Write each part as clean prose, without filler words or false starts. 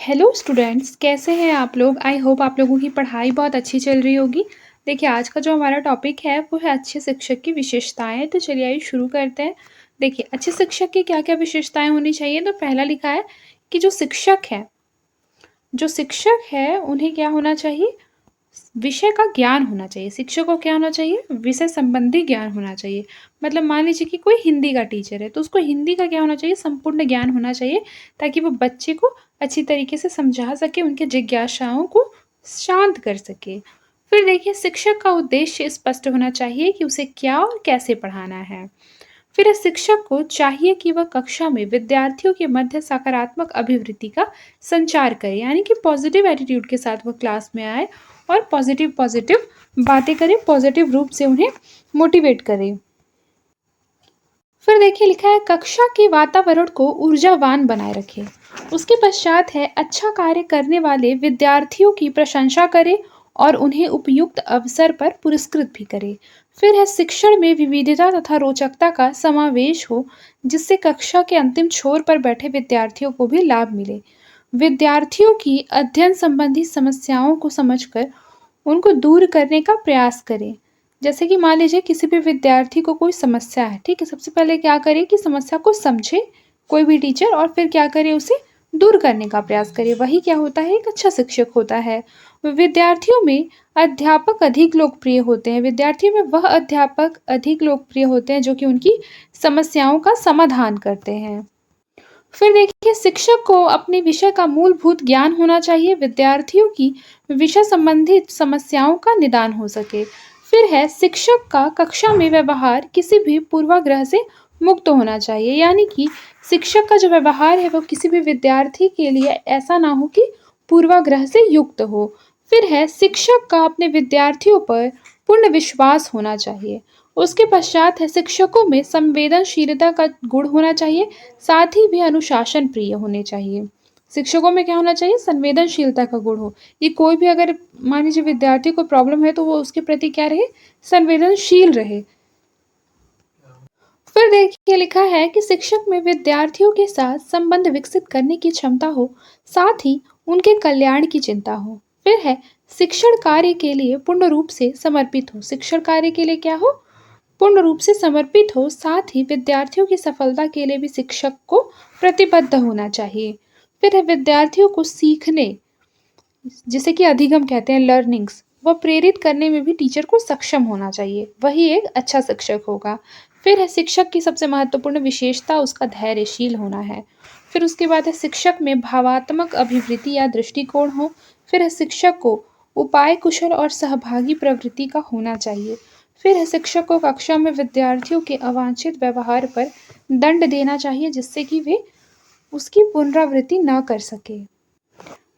Hello students, कैसे हैं आप लोग? आई होप आप लोगों की पढ़ाई बहुत अच्छी चल रही होगी। देखिए, आज का जो हमारा टॉपिक है वो है अच्छे शिक्षक की विशेषताएं। तो चलिए आइए शुरू करते हैं। देखिए, अच्छे शिक्षक की क्या क्या विशेषताएं होनी चाहिए। तो पहला लिखा है कि जो शिक्षक है उन्हें क्या होना चाहिए, विषय का ज्ञान होना चाहिए। शिक्षक को क्या होना चाहिए, विषय संबंधी ज्ञान होना चाहिए। मतलब मान लीजिए कि कोई हिंदी का टीचर है तो उसको हिंदी का क्या होना चाहिए, संपूर्ण ज्ञान होना चाहिए, ताकि वो बच्चे को अच्छी तरीके से समझा सके, उनके जिज्ञासाओं को शांत कर सके। फिर देखिए, शिक्षक का उद्देश्य स्पष्ट होना चाहिए कि उसे क्या और कैसे पढ़ाना है। फिर इस शिक्षक को चाहिए कि वह कक्षा में विद्यार्थियों के मध्य सकारात्मक अभिवृत्ति का संचार करे, यानी कि पॉजिटिव एटीट्यूड के साथ वह क्लास में आए और पॉजिटिव पॉजिटिव बातें करे, पॉजिटिव रूप से उन्हें मोटिवेट करे। फिर देखिए लिखा है कक्षा के वातावरण को ऊर्जावान बनाए रखे। उसके पश्चात है अच्छा कार्य करने वाले विद्यार्थियों की प्रशंसा करे और उन्हें उपयुक्त अवसर पर पुरस्कृत भी करे। फिर है शिक्षण में विविधता तथा रोचकता का समावेश हो, जिससे कक्षा के अंतिम छोर पर बैठे विद्यार्थियों को भी लाभ मिले। विद्यार्थियों की अध्ययन संबंधी समस्याओं को समझकर उनको दूर करने का प्रयास करें। जैसे कि मान लीजिए किसी भी विद्यार्थी को कोई समस्या है, ठीक है? सबसे पहले क्या करे कि समस्या को समझे कोई भी टीचर, और फिर क्या करे, उसे दूर करने का प्रयास करे। वही क्या होता है, एक अच्छा शिक्षक होता है। विद्यार्थियों में अध्यापक अधिक लोकप्रिय होते हैं। विद्यार्थियों में वह अध्यापक अधिक लोकप्रिय होते हैं जो कि उनकी समस्याओं का समाधान करते हैं। फिर देखिए, शिक्षक को अपने विषय का मूलभूत ज्ञान होना चाहिए, विद्यार्थियों की विषय संबंधित समस्याओं का निदान हो सके। फिर है शिक्षक का कक्षा में व्यवहार किसी भी पूर्वाग्रह से मुक्त होना चाहिए, यानी कि शिक्षक का जो व्यवहार है वो किसी भी विद्यार्थी के लिए ऐसा ना हो कि पूर्वाग्रह से युक्त हो। फिर है शिक्षक का अपने विद्यार्थियों पर पूर्ण विश्वास होना चाहिए। उसके पश्चात है शिक्षकों में संवेदनशीलता का गुण होना चाहिए, साथ ही वे अनुशासन प्रिय होने चाहिए। शिक्षकों में क्या होना चाहिए, संवेदनशीलता का गुण हो। ये कोई भी अगर मान लीजिए विद्यार्थी को प्रॉब्लम है तो वो उसके प्रति क्या रहे, संवेदनशील रहे। फिर देखिए लिखा है कि शिक्षक में विद्यार्थियों के साथ संबंध विकसित करने की क्षमता हो, साथ ही उनके कल्याण की चिंता हो। फिर है शिक्षण कार्य के लिए पूर्ण रूप से समर्पित हो। शिक्षण कार्य के लिए क्या हो, पूर्ण रूप से समर्पित हो। साथ ही विद्यार्थियों की सफलता के लिए भी शिक्षक को प्रतिबद्ध होना चाहिए। फिर है विद्यार्थियों को सीखने, जिसे कि अधिगम कहते हैं, लर्निंग्स, वह प्रेरित करने में भी टीचर को सक्षम होना चाहिए। वही एक अच्छा शिक्षक होगा। फिर है शिक्षक की सबसे महत्वपूर्ण विशेषता उसका धैर्यशील होना है। फिर उसके बाद है शिक्षक में भावात्मक अभिवृत्ति या दृष्टिकोण हो। फिर है शिक्षक को उपाय कुशल और सहभागी प्रवृत्ति का होना चाहिए। फिर है शिक्षक को कक्षा में विद्यार्थियों के अवांछित व्यवहार पर दंड देना चाहिए, जिससे कि वे उसकी पुनरावृत्ति न कर सके।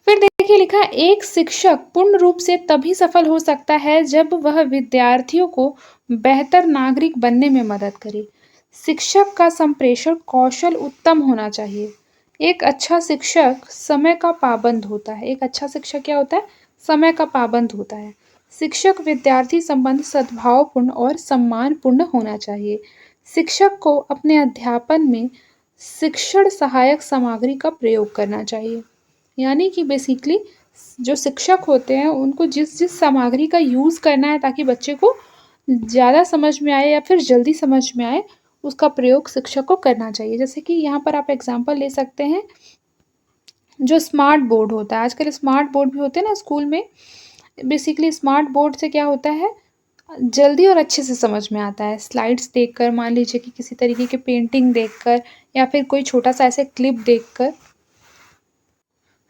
फिर देखिए लिखा है एक शिक्षक पूर्ण रूप से तभी सफल हो सकता है जब वह विद्यार्थियों को बेहतर नागरिक बनने में मदद करे। शिक्षक का संप्रेषण कौशल उत्तम होना चाहिए। एक अच्छा शिक्षक समय का पाबंद होता है। एक अच्छा शिक्षक क्या होता है, समय का पाबंद होता है। शिक्षक विद्यार्थी संबंध सद्भावपूर्ण और सम्मानपूर्ण होना चाहिए। शिक्षक को अपने अध्यापन में शिक्षण सहायक सामग्री का प्रयोग करना चाहिए, यानी कि बेसिकली जो शिक्षक होते हैं उनको जिस जिस सामग्री का यूज़ करना है ताकि बच्चे को ज़्यादा समझ में आए या फिर जल्दी समझ में आए, उसका प्रयोग शिक्षक को करना चाहिए। जैसे कि यहाँ पर आप एग्जांपल ले सकते हैं, जो स्मार्ट बोर्ड होता है, आजकल स्मार्ट बोर्ड भी होते हैं ना स्कूल में। बेसिकली स्मार्ट बोर्ड से क्या होता है, जल्दी और अच्छे से समझ में आता है। स्लाइड्स देखकर, मान लीजिए कि किसी तरीके की पेंटिंग देखकर या फिर कोई छोटा सा ऐसे क्लिप देखकर।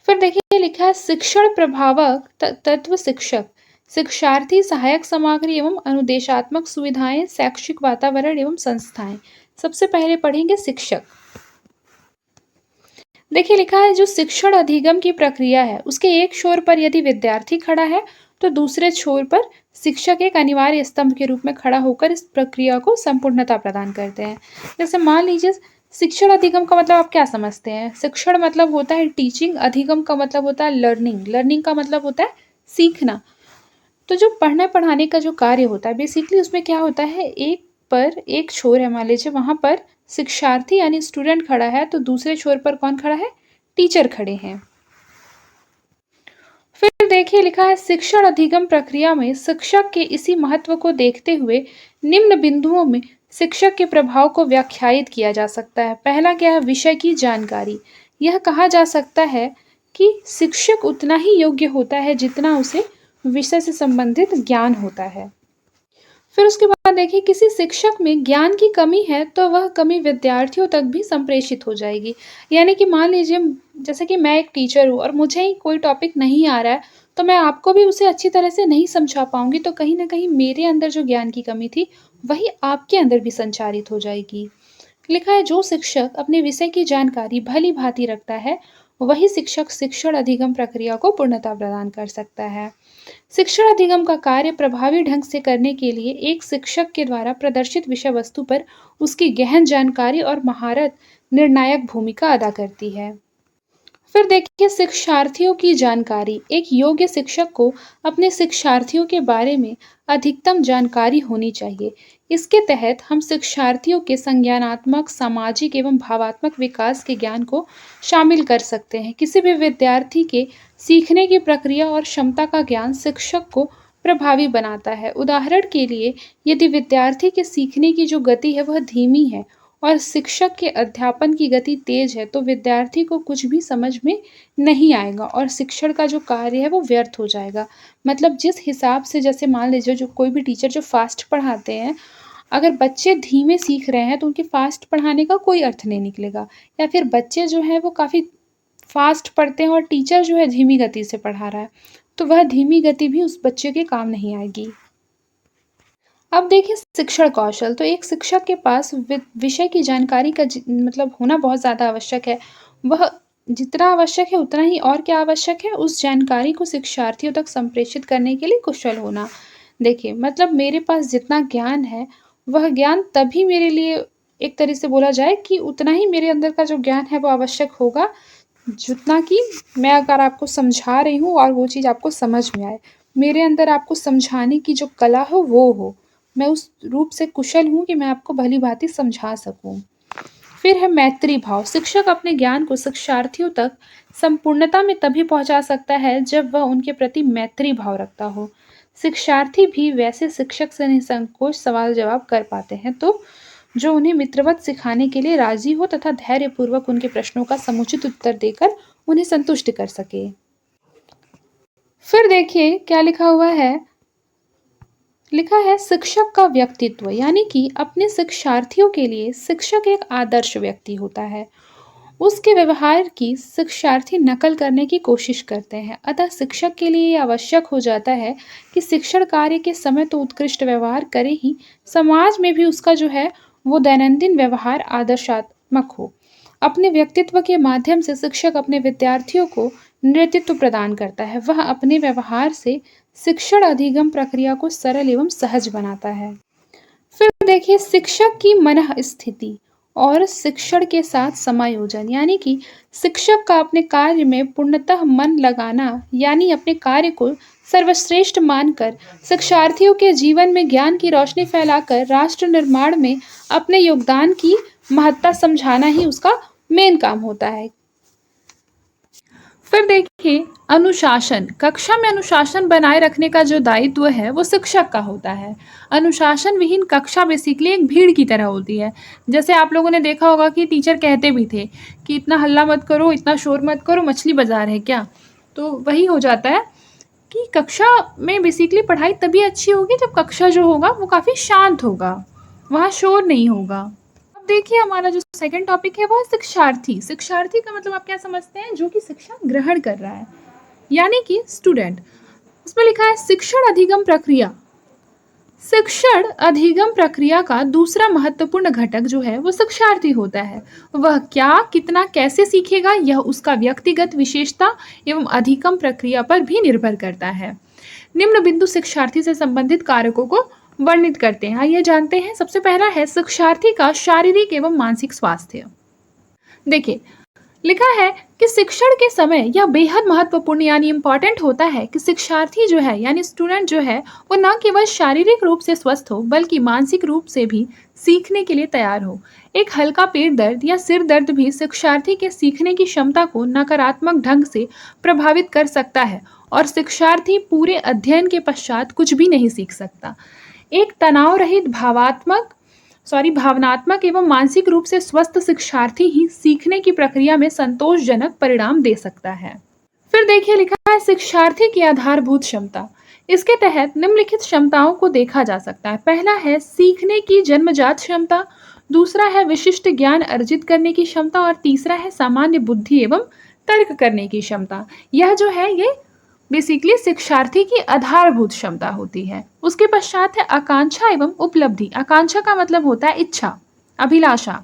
फिर देखिए लिखा है शिक्षण प्रभावक तत्व शिक्षक, शिक्षार्थी सहायक सामग्री एवं अनुदेशात्मक सुविधाएं, शैक्षिक वातावरण एवं संस्थाएं। सबसे पहले पढ़ेंगे शिक्षक। देखिए लिखा है जो शिक्षण अधिगम की प्रक्रिया है उसके एक छोर पर यदि विद्यार्थी खड़ा है तो दूसरे छोर पर शिक्षक एक अनिवार्य स्तंभ के रूप में खड़ा होकर इस प्रक्रिया को संपूर्णता प्रदान करते हैं। जैसे मान लीजिए शिक्षण अधिगम का मतलब आप क्या समझते हैं? शिक्षण मतलब होता है टीचिंग, अधिगम का मतलब होता है लर्निंग, लर्निंग का मतलब होता है सीखना। तो जो पढ़ने पढ़ाने का जो कार्य होता है बेसिकली उसमें क्या होता है, एक छोर है, मान लीजिए वहाँ पर शिक्षार्थी यानी स्टूडेंट खड़ा है तो दूसरे छोर पर कौन खड़ा है, टीचर खड़े हैं। देखिए लिखा है शिक्षण अधिगम प्रक्रिया में शिक्षक के इसी महत्व को देखते हुए निम्न बिंदुओं में शिक्षक के प्रभाव को व्याख्यायित किया जा सकता है। पहला क्या है? विषय की जानकारी। यह कहा जा सकता है कि शिक्षक उतना ही योग्य होता है जितना उसे विषय से संबंधित ज्ञान होता है। फिर उसके बाद देखिए किसी शिक्षक में ज्ञान की कमी है तो वह कमी विद्यार्थियों तक भी संप्रेषित हो जाएगी। यानी कि मान लीजिए जैसे कि मैं एक टीचर हूँ और मुझे ही कोई टॉपिक नहीं आ रहा है तो मैं आपको भी उसे अच्छी तरह से नहीं समझा पाऊंगी, तो कहीं ना कहीं मेरे अंदर जो ज्ञान की कमी थी वही आपके अंदर भी संचारित हो जाएगी। लिखा है जो शिक्षक अपने विषय की जानकारी भली भांति रखता है वही शिक्षक शिक्षण अधिगम प्रक्रिया को पूर्णता प्रदान कर सकता है। शिक्षण अधिगम का कार्य प्रभावी ढंग से करने के लिए एक शिक्षक के द्वारा प्रदर्शित विषय वस्तु पर उसकी गहन जानकारी और महारत निर्णायक भूमिका अदा करती है। फिर देखिए शिक्षार्थियों की जानकारी। एक योग्य शिक्षक को अपने शिक्षार्थियों के बारे में अधिकतम जानकारी होनी चाहिए। इसके तहत हम शिक्षार्थियों के संज्ञानात्मक, सामाजिक एवं भावात्मक विकास के ज्ञान को शामिल कर सकते हैं। किसी भी विद्यार्थी के सीखने की प्रक्रिया और क्षमता का ज्ञान शिक्षक को प्रभावी बनाता है। उदाहरण के लिए यदि विद्यार्थी के सीखने की जो गति है वह धीमी है और शिक्षक के अध्यापन की गति तेज है तो विद्यार्थी को कुछ भी समझ में नहीं आएगा और शिक्षण का जो कार्य है वो व्यर्थ हो जाएगा। मतलब जिस हिसाब से जैसे मान लीजिए जो कोई भी टीचर जो फास्ट पढ़ाते हैं, अगर बच्चे धीमे सीख रहे हैं तो उनके फास्ट पढ़ाने का कोई अर्थ नहीं निकलेगा। या फिर बच्चे जो हैं वो काफ़ी फास्ट पढ़ते हैं और टीचर जो है धीमी गति से पढ़ा रहा है तो वह धीमी गति भी उस बच्चे के काम नहीं आएगी। अब देखिए शिक्षण कौशल। तो एक शिक्षक के पास विषय की जानकारी का मतलब होना बहुत ज़्यादा आवश्यक है। वह जितना आवश्यक है उतना ही और क्या आवश्यक है, उस जानकारी को शिक्षार्थियों तक संप्रेषित करने के लिए कुशल होना। देखिए मतलब मेरे पास जितना ज्ञान है वह ज्ञान तभी मेरे लिए एक तरह से बोला जाए कि उतना ही मेरे अंदर का जो ज्ञान है वो आवश्यक होगा जितना कि मैं अगर आपको समझा रही हूँ और वो चीज़ आपको समझ में आए। मेरे अंदर आपको समझाने की जो कला हो वो हो, मैं उस रूप से कुशल हूँ कि मैं आपको भली भांति समझा सकूँ। फिर है मैत्री भाव। शिक्षक अपने ज्ञान को शिक्षार्थियों तक संपूर्णता में तभी पहुँचा सकता है जब वह उनके प्रति मैत्री भाव रखता हो। शिक्षार्थी भी वैसे शिक्षक से निसंकोच सवाल जवाब कर पाते हैं तो जो उन्हें मित्रवत सिखाने के लिए राजी हो तथा धैर्यपूर्वक उनके प्रश्नों का समुचित उत्तर देकर उन्हें संतुष्ट कर सके। फिर देखिए क्या लिखा हुआ है, लिखा है शिक्षक का व्यक्तित्व। यानी कि अपने शिक्षार्थियों के लिए शिक्षक एक आदर्श व्यक्ति होता है। उसके व्यवहार की शिक्षार्थी नकल करने की कोशिश करते हैं। अतः शिक्षक के लिए यह आवश्यक हो जाता है कि शिक्षण कार्य के समय तो उत्कृष्ट व्यवहार करे ही, समाज में भी उसका जो है वो दैनंदिन व्यवहार आदर्शात्मक हो। अपने व्यक्तित्व के माध्यम से शिक्षक अपने विद्यार्थियों को नेतृत्व प्रदान करता है। वह अपने व्यवहार से शिक्षण अधिगम प्रक्रिया को सरल एवं सहज बनाता है। फिर देखिए शिक्षक की मनः स्थिति और शिक्षण के साथ समायोजन। यानी कि शिक्षक का अपने कार्य में पूर्णतः मन लगाना, यानी अपने कार्य को सर्वश्रेष्ठ मानकर शिक्षार्थियों के जीवन में ज्ञान की रोशनी फैलाकर राष्ट्र निर्माण में अपने योगदान की महत्ता समझाना ही उसका मेन काम होता है। फिर देखिए अनुशासन। कक्षा में अनुशासन बनाए रखने का जो दायित्व है वो शिक्षक का होता है। अनुशासन विहीन कक्षा बेसिकली एक भीड़ की तरह होती है। जैसे आप लोगों ने देखा होगा कि टीचर कहते भी थे कि इतना हल्ला मत करो, इतना शोर मत करो, मछली बाजार है क्या। तो वही हो जाता है कि कक्षा में बेसिकली पढ़ाई तभी अच्छी होगी जब कक्षा जो होगा वो काफ़ी शांत होगा, वहाँ शोर नहीं होगा। देखिए हमारा जो सेकंड टॉपिक है वो है शिक्षार्थी। शिक्षार्थी का मतलब आप क्या समझते हैं? जो कि शिक्षा ग्रहण कर रहा है, यानी कि स्टूडेंट। उसमें लिखा है शिक्षण अधिगम प्रक्रिया। शिक्षण अधिगम प्रक्रिया का दूसरा महत्वपूर्ण घटक जो है वो शिक्षार्थी होता है। वह क्या, कितना, कैसे सीखेगा यह उसका व्यक्तिगत विशेषता एवं अधिगम प्रक्रिया पर भी निर्भर करता है। निम्न बिंदु शिक्षार्थी से संबंधित कारकों को वर्णित करते हैं। आइए जानते हैं। सबसे पहला है शिक्षार्थी का शारीरिक एवं मानसिक स्वास्थ्य। देखिए लिखा है कि शिक्षण के समय यह बेहद महत्वपूर्ण यानी इम्पॉर्टेंट होता है कि शिक्षार्थी जो है यानी स्टूडेंट जो है वो न केवल शारीरिक रूप से स्वस्थ हो बल्कि मानसिक रूप से भी सीखने के लिए तैयार हो। एक हल्का पेट दर्द या सिर दर्द भी शिक्षार्थी के सीखने की क्षमता को नकारात्मक ढंग से प्रभावित कर सकता है और शिक्षार्थी पूरे अध्ययन के पश्चात कुछ भी नहीं सीख सकता। एक तनाव रहित भावनात्मक एवं मानसिक रूप से स्वस्थ शिक्षार्थी ही सीखने की प्रक्रिया में संतोषजनक परिणाम दे सकता है। फिर देखिए लिखा है शिक्षार्थी की आधारभूत क्षमता। इसके तहत निम्नलिखित क्षमताओं को देखा जा सकता है। पहला है सीखने की जन्मजात क्षमता, दूसरा है विशिष्ट ज्ञान अर्जित करने की क्षमता और तीसरा है सामान्य बुद्धि एवं तर्क करने की क्षमता। यह जो है ये बेसिकली शिक्षार्थी की आधारभूत क्षमता होती है। उसके पश्चात है आकांक्षा एवं उपलब्धि। आकांक्षा का मतलब होता है इच्छा, अभिलाषा।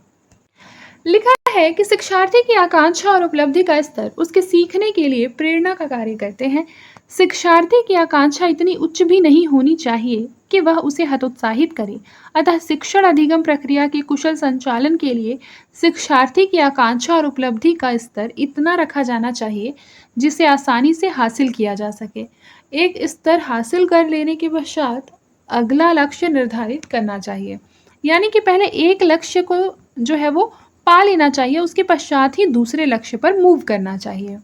लिखा है कि शिक्षार्थी की आकांक्षा और उपलब्धि का स्तर उसके सीखने के लिए प्रेरणा का कार्य करते हैं। शिक्षार्थी की आकांक्षा इतनी उच्च भी नहीं होनी चाहिए कि वह उसे हतोत्साहित करे। अतः शिक्षण अधिगम प्रक्रिया के कुशल संचालन के लिए शिक्षार्थी की आकांक्षा और उपलब्धि का स्तर इतना रखा जाना चाहिए जिसे आसानी से हासिल किया जा सके। एक स्तर हासिल कर लेने के पश्चात अगला लक्ष्य निर्धारित करना चाहिए। यानी कि पहले एक लक्ष्य को जो है वो पा लेना चाहिए, उसके पश्चात ही दूसरे लक्ष्य पर मूव करना चाहिए।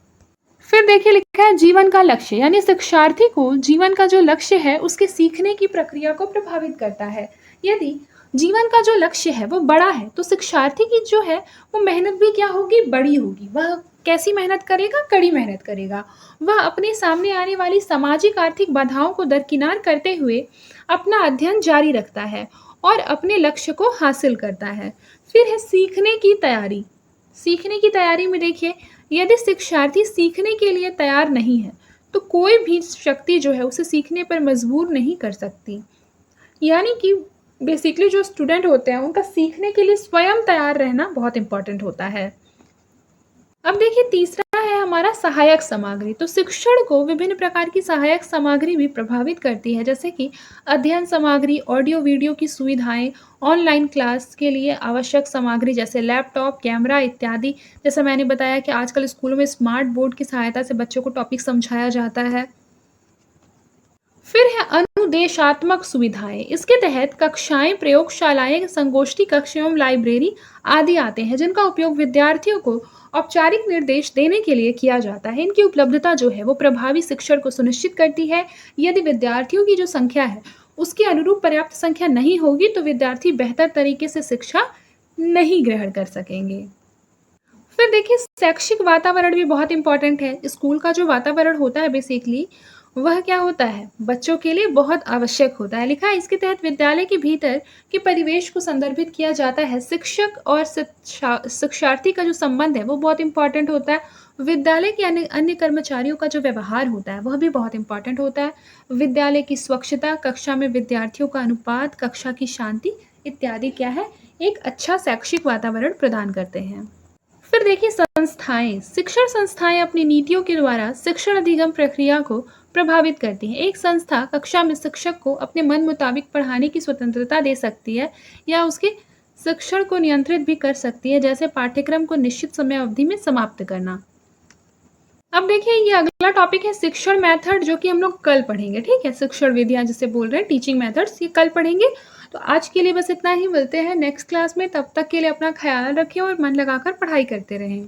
फिर देखिए लिखा है जीवन का लक्ष्य, यानी शिक्षार्थी को जीवन का जो लक्ष्य है उसके सीखने की प्रक्रिया को प्रभावित करता है। यदि जीवन का जो लक्ष्य है वो बड़ा है तो शिक्षार्थी की जो है वो मेहनत भी क्या होगी, बड़ी होगी। वह कैसी मेहनत करेगा, कड़ी मेहनत करेगा। वह अपने सामने आने वाली सामाजिक आर्थिक बाधाओं को दरकिनार करते हुए अपना अध्ययन जारी रखता है और अपने लक्ष्य को हासिल करता है। फिर है सीखने की तैयारी। सीखने की तैयारी में देखिए यदि शिक्षार्थी सीखने के लिए तैयार नहीं है तो कोई भी शक्ति जो है उसे सीखने पर मजबूर नहीं कर सकती। यानी कि बेसिकली जो स्टूडेंट होते हैं उनका सीखने के लिए स्वयं तैयार रहना बहुत इंपॉर्टेंट होता है। अब देखिए तीसरा है हमारा सहायक सामग्री। तो शिक्षण को विभिन्न प्रकार की सहायक सामग्री भी प्रभावित करती है, जैसे कि अध्ययन सामग्री, ऑडियो वीडियो की सुविधाएं, ऑनलाइन क्लास के लिए आवश्यक सामग्री जैसे लैपटॉप, कैमरा इत्यादि। जैसा मैंने बताया कि आजकल स्कूलों में स्मार्ट बोर्ड की सहायता से बच्चों को टॉपिक समझाया जाता है। फिर है अनुदेशात्मक सुविधाएं। इसके तहत कक्षाएं, प्रयोगशालाएं, संगोष्ठी कक्ष एवं लाइब्रेरी आदि आते हैं जिनका उपयोग विद्यार्थियों को औपचारिक निर्देश देने के लिए किया जाता है। इनकी उपलब्धता जो है वो प्रभावी शिक्षण को सुनिश्चित करती है। यदि विद्यार्थियों की जो संख्या है उसके अनुरूप पर्याप्त संख्या नहीं होगी तो विद्यार्थी बेहतर तरीके से शिक्षा नहीं ग्रहण कर सकेंगे। फिर देखिए शैक्षिक वातावरण भी बहुत इंपॉर्टेंट है। स्कूल का जो वातावरण होता है बेसिकली वह क्या होता है, बच्चों के लिए बहुत आवश्यक होता है। लिखा है इसके तहत विद्यालय के भीतर के परिवेश को संदर्भित किया जाता है। शिक्षक और शिक्षार्थी का जो संबंध है वो बहुत इंपॉर्टेंट होता है। विद्यालय के अन्य कर्मचारियों का जो व्यवहार होता है वह भी बहुत इंपॉर्टेंट होता है। विद्यालय की स्वच्छता, कक्षा में विद्यार्थियों का अनुपात, कक्षा की शांति इत्यादि क्या है, एक अच्छा शैक्षिक वातावरण प्रदान करते हैं। फिर देखिए संस्थाएं। शिक्षण संस्थाएं अपनी नीतियों के द्वारा शिक्षण अधिगम प्रक्रिया को प्रभावित करती हैं। एक संस्था कक्षा में शिक्षक को अपने मन मुताबिक पढ़ाने की स्वतंत्रता दे सकती है या उसके शिक्षण को नियंत्रित भी कर सकती है, जैसे पाठ्यक्रम को निश्चित समय अवधि में समाप्त करना। अब देखिए ये अगला टॉपिक है शिक्षण मेथड, जो कि हम लोग कल पढ़ेंगे। ठीक है, शिक्षण विधियां जिसे बोल रहे हैं, टीचिंग मेथड्स, ये कल पढ़ेंगे। तो आज के लिए बस इतना ही। मिलते हैं नेक्स्ट क्लास में। तब तक के लिए अपना ख्याल रखें और मन लगाकर पढ़ाई करते रहें।